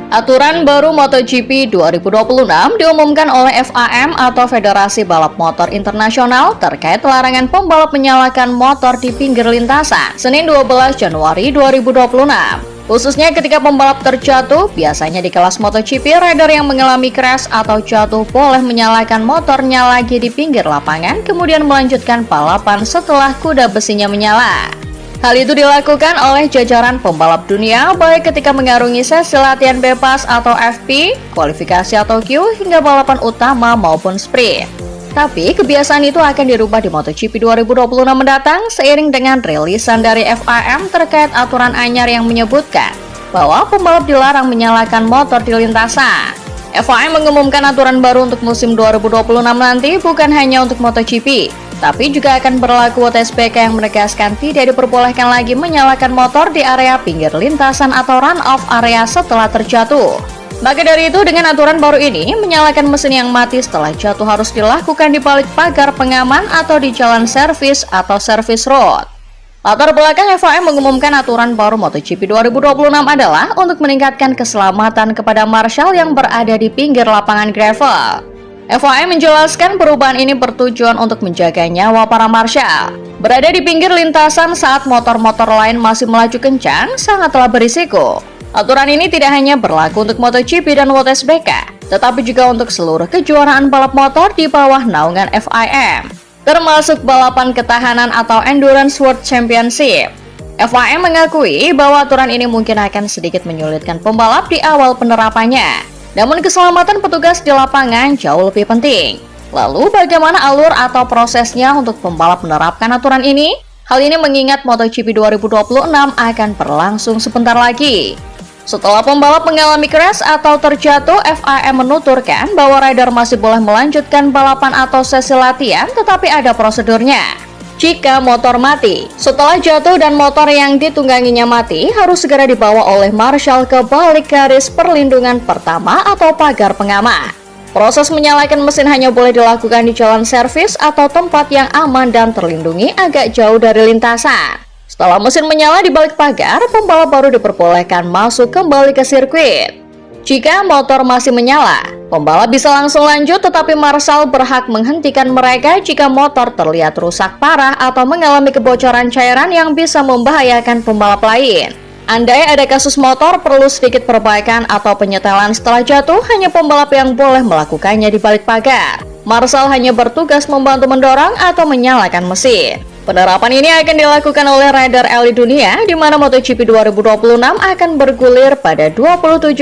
Aturan baru MotoGP 2026 diumumkan oleh FIM atau Federasi Balap Motor Internasional terkait larangan pembalap menyalakan motor di pinggir lintasan Senin 12 Januari 2026. Khususnya ketika pembalap terjatuh, biasanya di kelas MotoGP, rider yang mengalami crash atau jatuh boleh menyalakan motornya lagi di pinggir lapangan, kemudian melanjutkan balapan setelah kuda besinya menyala. Hal itu dilakukan oleh jajaran pembalap dunia, baik ketika mengarungi sesi latihan bebas atau FP, kualifikasi atau Q, hingga balapan utama maupun sprint. Tapi kebiasaan itu akan dirubah di MotoGP 2026 mendatang seiring dengan rilisan dari FIM terkait aturan anyar yang menyebutkan bahwa pembalap dilarang menyalakan motor di lintasan. FIM mengumumkan aturan baru untuk musim 2026 nanti bukan hanya untuk MotoGP, tapi juga akan berlaku WTSBK yang menegaskan tidak diperbolehkan lagi menyalakan motor di area pinggir lintasan atau run-off area setelah terjatuh. Maka dari itu, dengan aturan baru ini, menyalakan mesin yang mati setelah jatuh harus dilakukan di balik pagar pengaman atau di jalan servis atau service road. Latar belakang FIM mengumumkan aturan baru MotoGP 2026 adalah untuk meningkatkan keselamatan kepada marshal yang berada di pinggir lapangan gravel. FIM menjelaskan perubahan ini bertujuan untuk menjaga nyawa para marshal. Berada di pinggir lintasan saat motor-motor lain masih melaju kencang sangatlah berisiko. Aturan ini tidak hanya berlaku untuk MotoGP dan WTSBK, tetapi juga untuk seluruh kejuaraan balap motor di bawah naungan FIM, termasuk balapan ketahanan atau Endurance World Championship. FIM mengakui bahwa aturan ini mungkin akan sedikit menyulitkan pembalap di awal penerapannya. Namun keselamatan petugas di lapangan jauh lebih penting. Lalu bagaimana alur atau prosesnya untuk pembalap menerapkan aturan ini? Hal ini mengingat MotoGP 2026 akan berlangsung sebentar lagi. Setelah pembalap mengalami crash atau terjatuh, FIM menuturkan bahwa rider masih boleh melanjutkan balapan atau sesi latihan, tetapi ada prosedurnya. Jika motor mati, setelah jatuh dan motor yang ditungganginya mati, harus segera dibawa oleh marshal ke balik garis perlindungan pertama atau pagar pengaman. Proses menyalakan mesin hanya boleh dilakukan di jalan servis atau tempat yang aman dan terlindungi agak jauh dari lintasan. Setelah mesin menyala di balik pagar, pembalap baru diperbolehkan masuk kembali ke sirkuit. Jika motor masih menyala, pembalap bisa langsung lanjut, tetapi marshal berhak menghentikan mereka jika motor terlihat rusak parah atau mengalami kebocoran cairan yang bisa membahayakan pembalap lain. Andai ada kasus motor perlu sedikit perbaikan atau penyetelan setelah jatuh, hanya pembalap yang boleh melakukannya di balik pagar. Marshal hanya bertugas membantu mendorong atau menyalakan mesin. Penerapan ini akan dilakukan oleh rider elit dunia, di mana MotoGP 2026 akan bergulir pada 27